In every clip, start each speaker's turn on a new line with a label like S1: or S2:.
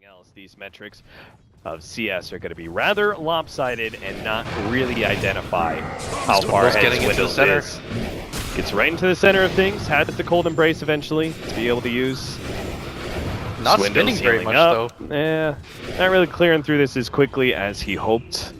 S1: else, these metrics of CS are going to be rather lopsided and not really identify how far ahead
S2: getting into the center.
S1: is. Gets right into the center of things, has the cold embrace eventually to be able to use.
S2: Not
S1: Swindle's
S2: spinning very
S1: healing
S2: much
S1: up.
S2: though.
S1: Not really clearing through this as quickly as he hoped.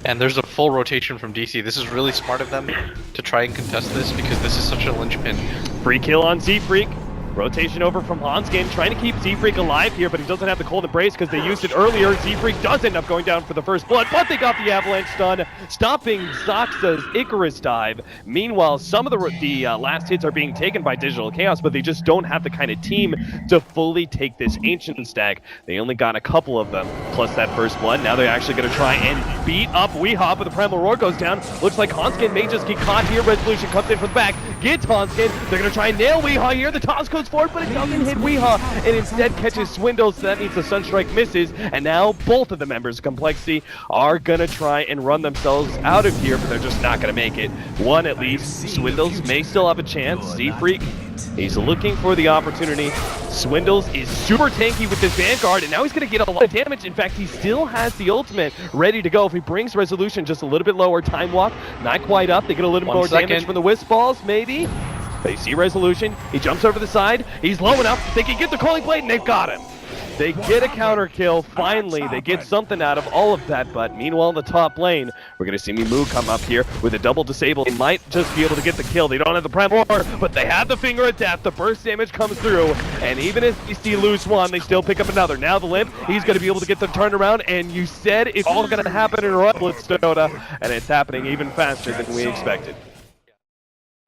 S2: And there's a full rotation from DC. This is really smart of them to try and contest this because this is such a linchpin.
S1: Free kill on Z-Freak. Rotation over from Hanskin, trying to keep Z-Freak alive here, but he doesn't have the cold embrace because they used it earlier. Z-Freak does end up going down for the first blood, but they got the avalanche stun, stopping Zoxa's Icarus dive. Meanwhile, some of the last hits are being taken by Digital Chaos, but they just don't have the kind of team to fully take this Ancient stack. They only got a couple of them, plus that first blood. Now they're actually going to try and beat up Weehaw, but the Primal Roar goes down. Looks like Hanskin may just get caught here. Resolution comes in from the back, gets Hanskin. They're going to try and nail Weehaw here. The toss goes forward, but it doesn't hit Weehaw, and instead catches Swindle, so that means the Sunstrike misses, and now both of the members of Complexity are gonna try and run themselves out of here, but they're just not gonna make it. One at least. Swindles may still have a chance. Z-Freak, he's looking for the opportunity. Swindles is super tanky with this Vanguard, and now he's gonna get a lot of damage. In fact, he still has the ultimate ready to go. If he brings Resolution just a little bit lower, Time Walk, not quite up, they get a little more damage from the Wisp Balls, maybe? They see Resolution, he jumps over the side, he's low enough, they can get the Calling Blade, and they've got him. They get a counter kill, finally, they get something out of all of that, but meanwhile in the top lane, we're going to see Mimu come up here with a double disable. They might just be able to get the kill, they don't have the Primal Roar, but they have the Finger of Death, the burst damage comes through, and even if DC lose one, they still pick up another. Now the Limp, he's going to be able to get the turnaround, and you said it's all going to happen in a run, Stoda, and it's happening even faster than we expected.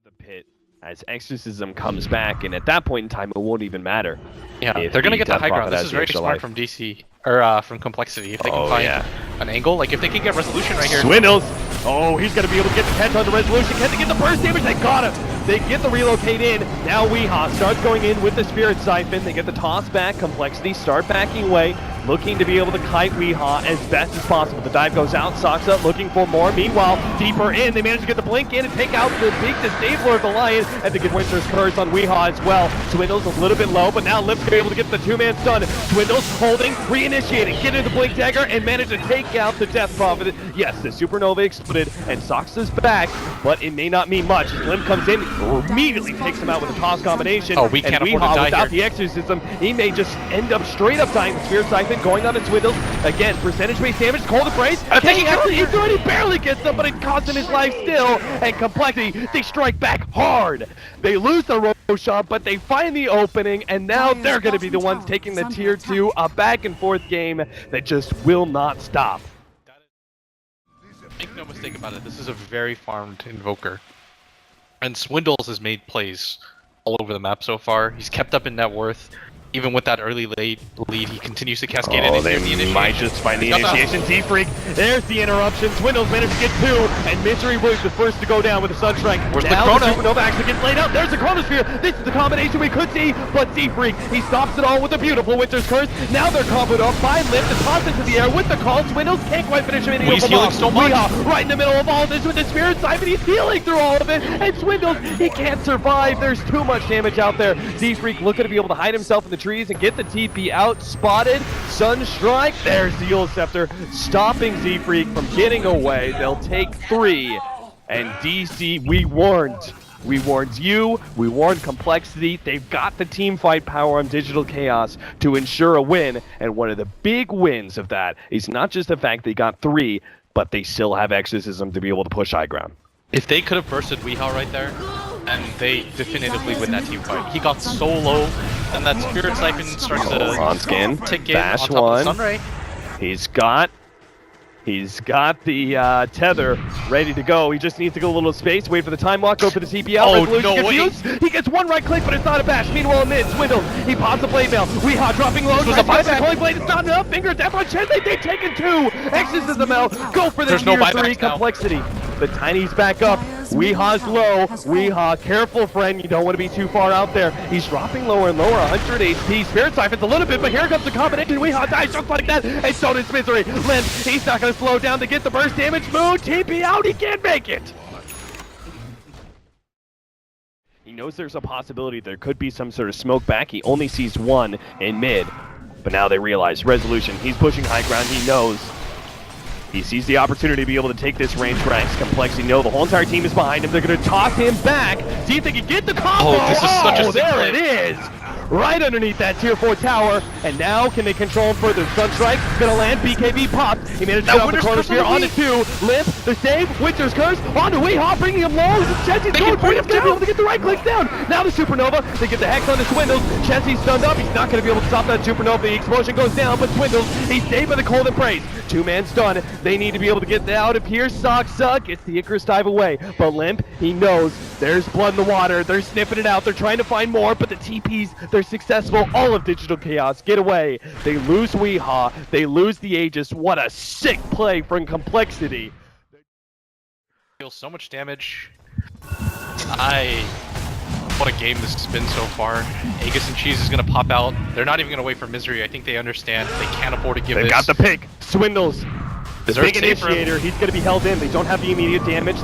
S1: The pit. As Exorcism comes back, and at that point in time, it won't even matter.
S2: Yeah, they're gonna get the high ground. This is very smart from DC, or from Complexity. If they can find an angle, like if they can get Resolution right here.
S1: Swindles! Oh, he's gonna be able to get the catch on the Resolution. Can they get the burst damage? They got him! They get the relocate in. Now Weehaw starts going in with the Spirit Siphon. They get the toss back. Complexity start backing away, looking to be able to kite Weehaw as best as possible. The dive goes out, Soxa looking for more. Meanwhile, deeper in, they manage to get the blink in and take out the big disabler of the Lion, and they get Winter's Curse on Weehaw as well. Swindle's a little bit low, but now Limp's gonna be able to get the two-man stun. Swindle's holding, reinitiating, getting the blink dagger, and manage to take out the Death Prophet. Yes, the Supernova exploded, and Soxa's back, but it may not mean much. Limp comes in, immediately takes him out with a toss combination.
S2: Oh, we can't afford to
S1: Weehaw,
S2: die
S1: without
S2: here.
S1: the Exorcism, he may just end up straight up dying. The Spirit Siphon going on its Swindles. Again, percentage-based damage, cold embrace.
S2: I think
S1: he actually into it, he barely gets them, but it costs him his life still. And Complexity, they strike back hard. They lose the shot, but they find the opening, and now they're going to be the ones taking the tier 2, a back-and-forth game that just will not stop.
S2: Make no mistake about it, this is a very farmed Invoker. And Swindles has made plays all over the map so far. He's kept up in net worth. Even with that early late lead, he continues to cascade it.
S1: They might just find the initiation. Z-Freak, there's the interruption. Swindles managed to get 2, and Misery was the first to go down with the Sunstrike.
S2: Where's
S1: now
S2: the
S1: Supernova actually gets laid out. There's the Chronosphere. This is the combination we could see, but Z-Freak, he stops it all with a beautiful Winter's Curse. Now they're comboed up by Limp to toss into the air with the call. Swindles can't quite finish him.
S2: He's healing so much.
S1: Right in the middle of all this with the Spirit Siphon. He's healing through all of it, and Swindles, he can't survive. There's too much damage out there. Z-Freak looking to be able to hide himself in the trees and get the TP out. Spotted. Sunstrike. There's the Eul Scepter, stopping Z-Freak from getting away. They'll take 3. And DC, we warned. We warned you, we warned Complexity. They've got the team fight power on Digital Chaos to ensure a win, and one of the big wins of that is not just the fact they got 3, but they still have Exorcism to be able to push high ground.
S2: If they could have bursted Weehaw right there, and they definitively win that team fight. He got so low, and that Spirit Siphon starts to tick in on top of Sunray.
S1: He's got the tether ready to go. He just needs to go a little space, wait for the time walk, go for the TP out.
S2: Oh, no way.
S1: He gets one right click, but it's not a bash. Meanwhile, mid, Swindle, he pops the blade mail. Weehaw dropping low.
S2: This was a buyback.
S1: Calling blade, it's not enough. Finger death on Chen, they've taken 2. Exorcism out. Go for the
S2: There's
S1: tier
S2: no
S1: 3
S2: buybacks now.
S1: Complexity. The Tiny's back up. Weehaw's low. Weehaw, careful friend, you don't want to be too far out there. He's dropping lower and lower, 100 HP. Spirit Siphon's a little bit, but here comes the combination. Weehaw dies just like that, and so does Misery. Limp, he's not going to slow down to get the burst damage. Moon, TP out, he can't make it. He knows there's a possibility there could be some sort of smoke back. He only sees 1 in mid. But now they realize Resolution, he's pushing high ground, he knows. He sees the opportunity to be able to take this range ranks. Complexity, no, the whole entire team is behind him. They're going to toss him back. See if they can get the combo.
S2: Oh, this is such a sick
S1: there
S2: play.
S1: it is. Right underneath that tier 4 tower. And now can they control him further? Sunstrike gonna land. BKB popped. He managed to get off the corner sphere onto 2. Limp, the save. Winter's Curse onto Weehaw, bringing him low. Chelsea's going for it. He's gonna be able to get the right clicks down. Now the Supernova. They get the Hex on the Swindles. Chelsea's stunned up. He's not gonna be able to stop that Supernova. The explosion goes down, but Swindles, he's saved by the cold and praise. 2-man stun. They need to be able to get out of here. Soxa gets the Icarus dive away. But Limp, he knows there's blood in the water. They're sniffing it out. They're trying to find more, but the TPs, they're successful. All of Digital Chaos get away. They lose Weehaw. They lose the Aegis. What a sick play from Complexity.
S2: Deals so much damage. What a game this has been so far. Aegis and Cheese is gonna pop out. They're not even gonna wait for Misery. I think they understand they can't afford to give
S1: They've
S2: this.
S1: got the pick. Swindles. The
S2: Deserves
S1: big
S2: save for him.
S1: initiator. He's going to be held in. They don't have the immediate damage.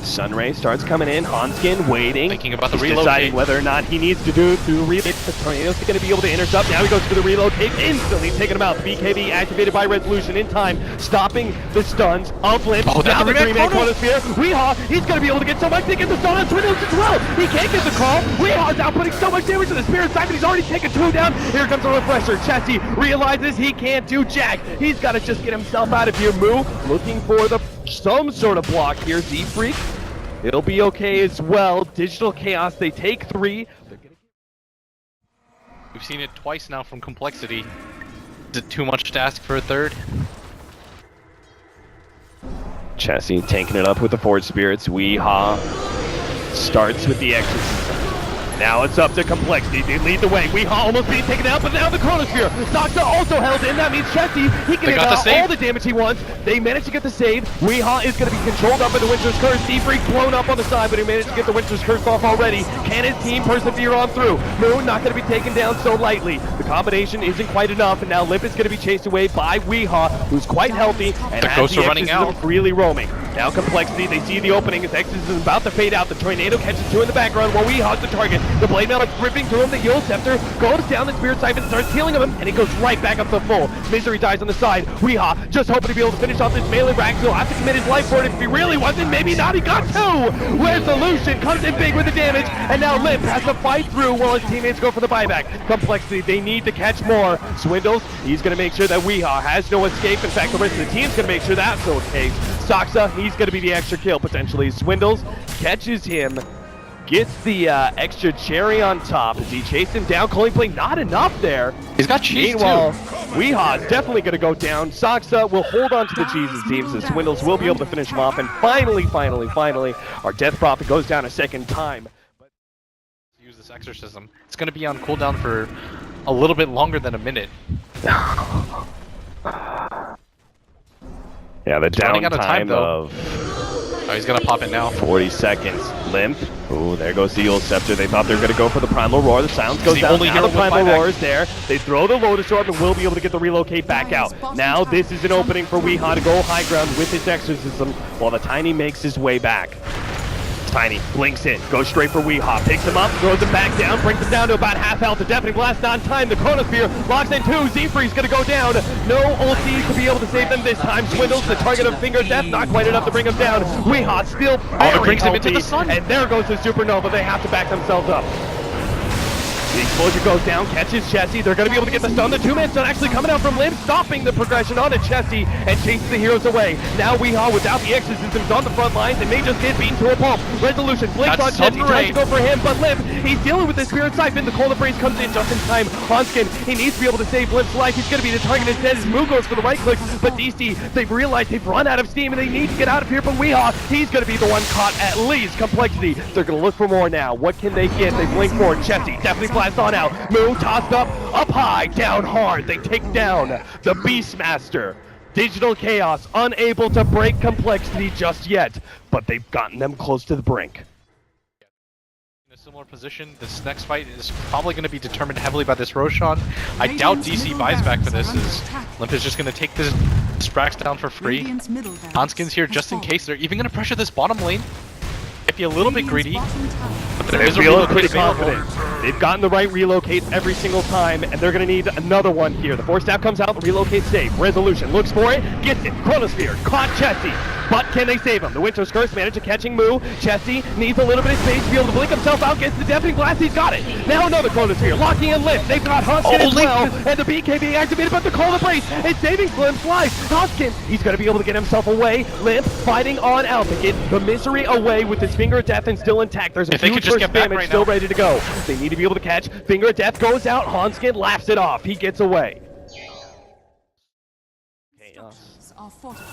S1: Sunray starts coming in. Hanskin waiting.
S2: Thinking about the
S1: He's
S2: relocate.
S1: deciding whether or not he needs to do the relocate. The Tornado's going to be able to intercept. Now he goes for the relocate. Instantly taking him out. BKB activated by Resolution in time. Stopping the stuns of Limp.
S2: Oh,
S1: now the
S2: that's a
S1: 3-man
S2: Chronos.
S1: Chronosphere. Weehaw, he's going to be able to get so much. They get the stun on Swindles as well. He can't get the call. Weehaw's outputting so much damage to the Spirit side, but he's already taken 2 down. Here comes a refresher. Chessie realizes he can't do jack. He's got to just get himself out of here. Moo looking for some sort of block here. Z-Freak. It'll be okay as well. Digital Chaos, they take 3.
S2: We've seen it twice now from Complexity. Is it too much to ask for a third?
S1: Chessie tanking it up with the Forge Spirits. Weehaw starts with the Exorcism. Now it's up to Complexity. They lead the way. Weehaw almost being taken out, but now the Chronosphere. Soxa also held in. That means Chessie, he can get all the damage he wants. They managed to get the save. Weehaw is going to be controlled up by the Winter's Curse. Z-Freak blown up on the side, but he managed to get the Winter's Curse off already. Can his team persevere on through? Moon not going to be taken down so lightly. The combination isn't quite enough, and now Limp is going to be chased away by Weehaw, who's quite healthy, and has the
S2: running
S1: Exorcism
S2: out.
S1: freely roaming. Now Complexity, they see the opening. His Exorcism is about to fade out. The Tornado catches 2 in the background while Weehaw's the target. The Blade Mail is ripping through him. The Yule Scepter goes down the Spirit Siphon, starts healing him, and he goes right back up to full. Misery dies on the side. Weehaw just hoping to be able to finish off this melee rack. He'll have to commit his life for it if he really wasn't. Maybe not. He got 2. Resolution comes in big with the damage, and now Limp has to fight through while his teammates go for the buyback. Complexity, they need to catch more. Swindles, he's going to make sure that Weehaw has no escape. In fact, the rest of the team's going to make sure that's no escape. Soxa, he's going to be the extra kill potentially. Swindles catches him, gets the extra cherry on top as he chased him down. Calling play not enough there.
S2: He's got Cheese
S1: Meanwhile,
S2: too.
S1: Weehaw's definitely going to go down. Soxa will hold on to the cheeses teams as Swindles will be able to finish him off. And finally, our Death Prophet goes down a second time.
S2: Use this Exorcism. It's going to be on cooldown for a little bit longer than a minute.
S1: Yeah, the
S2: running out of time,
S1: downtime
S2: though.
S1: of
S2: Oh, he's going to pop it now.
S1: 40 seconds. Limp. Ooh, there goes the Yule Scepter. They thought they were going to go for the Primal Roar. The silence goes
S2: the
S1: down.
S2: only
S1: Now
S2: hero
S1: the
S2: with
S1: Primal
S2: buyback.
S1: Roar is there. They throw the Lotus Orb and will be able to get the relocate back out. Now this is an opening for Weehaw to go high ground with his Exorcism while the Tiny makes his way back. Tiny blinks in, goes straight for Weehaw, picks him up, throws him back down, brings him down to about half health. The Deafening Blast on time. The Chronosphere locks in 2. Z-Free's gonna go down. No ulti to be able to save them this time. Swindles the target of Finger Death, not quite enough to bring him down. Weehaw still very
S2: brings him
S1: healthy,
S2: into the sun.
S1: and there goes the Supernova. They have to back themselves up. The explosion goes down, catches Chessie. They're going to be able to get the stun. The 2-man stun actually coming out from Limp, stopping the progression onto Chessie and chases the heroes away. Now Weehaw, without the exorcisms on the front lines, and may just get beaten to a pulp. Resolution blinks on Chessie, tries to go for him, but Limp, he's dealing with the Spirit Siphon. The Cold Embrace comes in just in time. Hanskin, he needs to be able to save Limp's life. He's going to be the target instead. His move goes for the right click, but DC, they've realized they've run out of steam and they need to get out of here. But Weehaw, he's going to be the one caught at least. Complexity, they're going to look for more now. What can they get? They blink forward. Chessie definitely blasts on out. Tossed up high, down hard. They take down the Beastmaster. Digital Chaos unable to break Complexity just yet, but they've gotten them close to the brink.
S2: In a similar position, this next fight is probably going to be determined heavily by this Roshan. I doubt DC buys back for this, as Limp is just going to take this Sprax down for free. Hanskin's here just in case. They're even going to pressure this bottom lane. might be a little bit greedy, but there
S1: They're
S2: is a
S1: feeling
S2: relocate
S1: pretty
S2: available.
S1: confident. They've gotten the right relocate every single time, and they're going to need another one here. The force staff comes out, the relocate safe. Resolution looks for it, gets it. Chronosphere, caught Chessie. But can they save him? The Winter's Curse managed to catching Moo. Chessie needs a little bit of space to be able to blink himself out, gets the Deafening Blast, he's got it. Now another Chronosphere, locking in Lift. They've got Huskin as well, and the BK being activated, but the coL embrace is saving Slim's life. Huskin, he's going to be able to get himself away. Limp fighting on out to get the misery away with his Finger of Death and still intact. There's a
S2: If they
S1: huge
S2: could just
S1: burst
S2: get back
S1: damage
S2: right
S1: still
S2: now.
S1: ready to go. They need to be able to catch. Finger of Death goes out. Hanskin laughs it off. He gets away.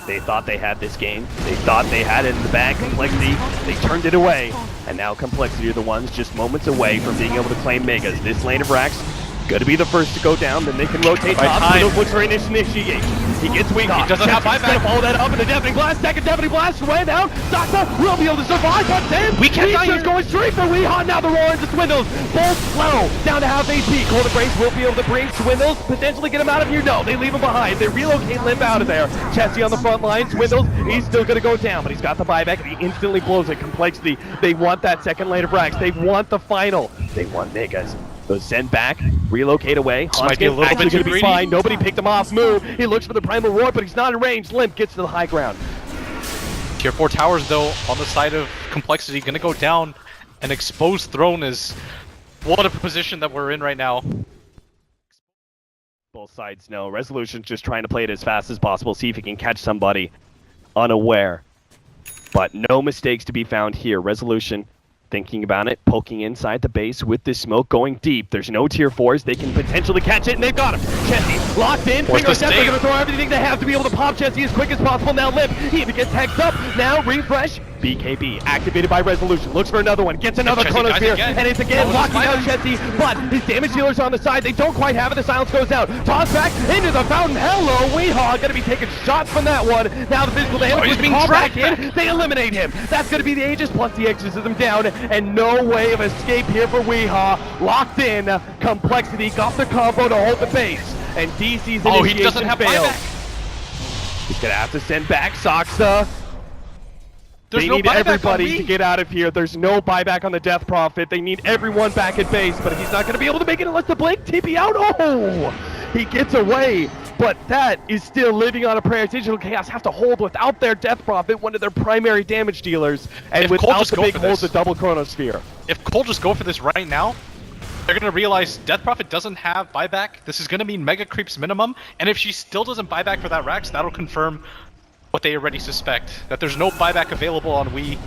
S1: They thought they had this game. They thought they had it in the bag. Complexity, they turned it away. And now Complexity are the ones just moments away from being able to claim Megas. This lane of Rax, gonna be the first to go down, then they can rotate top. Widows looks for initiation. He gets Weehawk.
S2: He doesn't have buyback.
S1: Gonna follow that up in the Deafening Blast. Second Deafening Blast way down. Sasa will be able to survive, but then
S2: We can't die
S1: He's
S2: here.
S1: going straight for Weehawk. Now the roar into Swindles. Both slow. Down to half HP. Cold Embrace will be able to bring Swindles, potentially get him out of here. No, they leave him behind. They relocate Limp out of there. Chessie on the front line. Swindles, he's still gonna go down, but he's got the buyback. He instantly blows it. Complexity. They want that second lane of Rax. They want the final. They want Megas. So send back, relocate away.
S2: might be a little
S1: actually
S2: bit too
S1: gonna be
S2: greedy.
S1: fine. Nobody picked him off. Move. He looks for the Primal Roar, but he's not in range. Limp gets to the high ground.
S2: Tier 4 towers, though, on the side of Complexity, gonna go down. An exposed throne is what a position that we're in right now.
S1: Both sides know. Resolution's just trying to play it as fast as possible, see if he can catch somebody unaware. But no mistakes to be found here. Resolution thinking about it, poking inside the base with this smoke going deep. There's no tier 4s. They can potentially catch it, and they've got him. Chessie locked in.
S2: Force
S1: Finger
S2: the
S1: Death, they're
S2: stave.
S1: going to throw everything they have to be able to pop Chessie as quick as possible. Now Limp, he even gets hexed up. Now refresh. BKB activated by Resolution. Looks for another one. Gets another
S2: Chessie dies
S1: Chronosphere.
S2: again.
S1: And it's again
S2: Oh,
S1: locking out
S2: this is
S1: Chessie. But his damage dealers on the side. They don't quite have it. The silence goes out. Toss back into the fountain. Hello, Weehawk. Going to be taking shots from that one. Now the physical damage
S2: he's
S1: with the
S2: being
S1: call back
S2: dragged
S1: in. They eliminate him. That's going to be the Aegis plus the exorcism down. And no way of escape here for Weehawk. Locked in. Complexity got the combo to hold the base. And DC's
S2: Oh, he
S1: initiation
S2: doesn't have
S1: failed.
S2: buyback.
S1: He's going to have to send back Saksa.
S2: There's
S1: They
S2: no
S1: need
S2: buyback
S1: everybody
S2: on
S1: to
S2: me.
S1: get out of here. There's no buyback on the Death Prophet. They need everyone back at base, but he's not going to be able to make it unless the Blink TP out. Oh! He gets away, but that is still living on a prayer. Digital Chaos have to hold without their Death Prophet, one of their primary damage dealers, and
S2: If coL
S1: without
S2: just
S1: the
S2: go
S1: big
S2: for
S1: hold,
S2: this.
S1: the double Chronosphere.
S2: If coL just go for this right now, they're gonna realize Death Prophet doesn't have buyback. This is gonna mean Mega Creeps minimum, and if she still doesn't buy back for that Rax, that'll confirm what they already suspect, that there's no buyback available on Wii.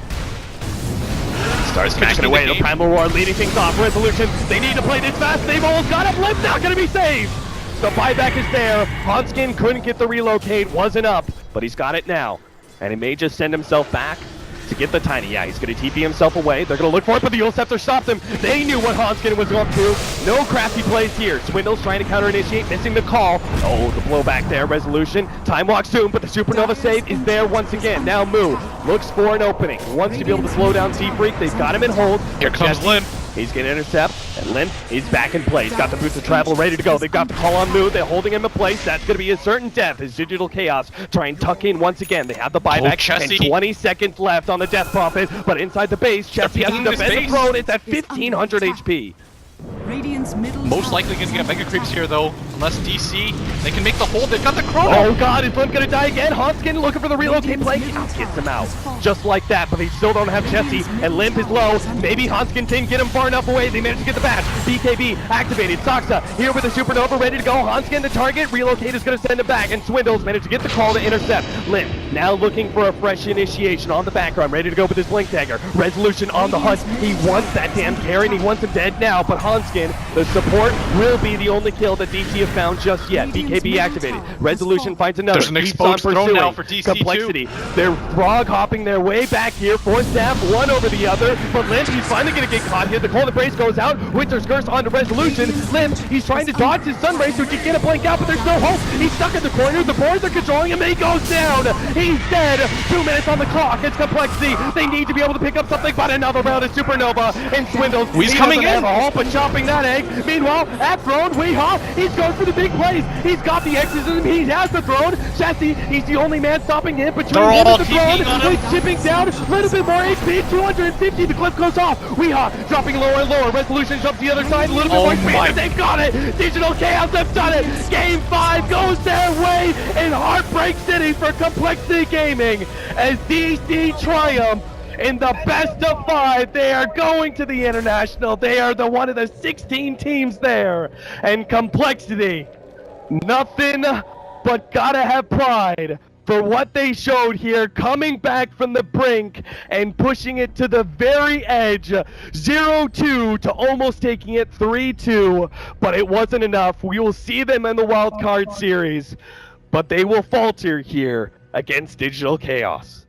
S1: Starts
S2: Could just
S1: smacking
S2: be
S1: away.
S2: the
S1: The
S2: game.
S1: Primal Roar leading things off. Resolution. They need to play this fast. They've almost got him. Limp's not going to be saved. The buyback is there. Hanskin couldn't get the relocate. Wasn't up. But he's got it now. And he may just send himself back to get the Tiny. Yeah, he's going to TP himself away. They're going to look for it, but the Yule Scepter stopped him. They knew what Hanskin was up to. No crafty plays here. Swindle's trying to counter-initiate, missing the call. Oh, the blowback there. Resolution. Time walk soon, but the Supernova save is there once again. Now Moo looks for an opening. Wants to be able to slow down Z-Freak. They've got him in hold.
S2: Here comes
S1: Chessie,
S2: Limp.
S1: He's going to intercept, and Limp is back in play. He's got the boots of travel ready to go. They've got the call on Moo. They're holding him in place. That's going to be a certain death as Digital Chaos try and tuck in once again. They have the buyback, and
S2: Chessie.
S1: 20 seconds left on the Death Prophet, but inside the base, Chessie has to
S2: picking this
S1: defend the
S2: base.
S1: throne. It's at 1,500 HP.
S3: Radiant's middle
S2: Most
S3: tower
S2: likely gonna
S3: is
S2: get Mega
S3: under
S2: Creeps
S3: attack.
S2: here though, unless DC, they can make the hold, they've got the Chrono!
S1: Oh god, is Limp gonna die again? Hanskin looking for the relocate play. Gets him out. Just like that, but they still don't have Chessie, and Limp is low. Maybe Hanskin didn't get him far enough away. They managed to get the bash. BKB activated. Saksa here with the Supernova ready to go. Hanskin the target. Relocate is gonna send him back, and Swindles managed to get the call to intercept. Limp now looking for a fresh initiation on the background, ready to go with his Blink Dagger. Resolution on the hunt. He wants that damn carry, and he wants him dead now, but Hanskin, the support, will be the only kill that DC have found just yet. BKB activated. Resolution finds another.
S2: There's an
S1: Keeps on
S2: exposed throne
S1: pursuing.
S2: now for DC too.
S1: Complexity. They're frog hopping their way back here. Four staff, one over the other. But Limp, he's finally going to get caught here. The cold embrace goes out. Winter's Curse onto Resolution. Limp, he's trying to dodge his Sunray so he can get a blink out, but there's no hope. He's stuck in the corner. The boards are controlling him. He goes down. He's dead. 2 minutes on the clock. It's Complexity. They need to be able to pick up something, but another round of Supernova and Swindles.
S2: He's
S1: He
S2: coming
S1: doesn't have
S2: in.
S1: a hope of chopping that egg. Meanwhile, at throne, Weehawk, he's going goes for the big plays. He's got the exorcism. He has the throne. Chassis, he's the only man stopping him. Between
S2: They're
S1: him
S2: all
S1: and the throne,
S2: TPing on him.
S1: with chipping down, a little bit more HP, 250. The clip goes off. Weehaw dropping lower and lower. Resolution jumps the other side, a little bit
S2: Oh
S1: more speed,
S2: my.
S1: and they've got it. Digital Chaos have done it. Game 5 goes their way in Heartbreak City for Complexity Gaming as DC triumph. In the best of 5, they are going to the International. They are the one of the 16 teams there. And Complexity, nothing but gotta have pride for what they showed here, coming back from the brink and pushing it to the very edge, 0-2 to almost taking it 3-2, but it wasn't enough. We will see them in the wild card series, but they will falter here against Digital Chaos.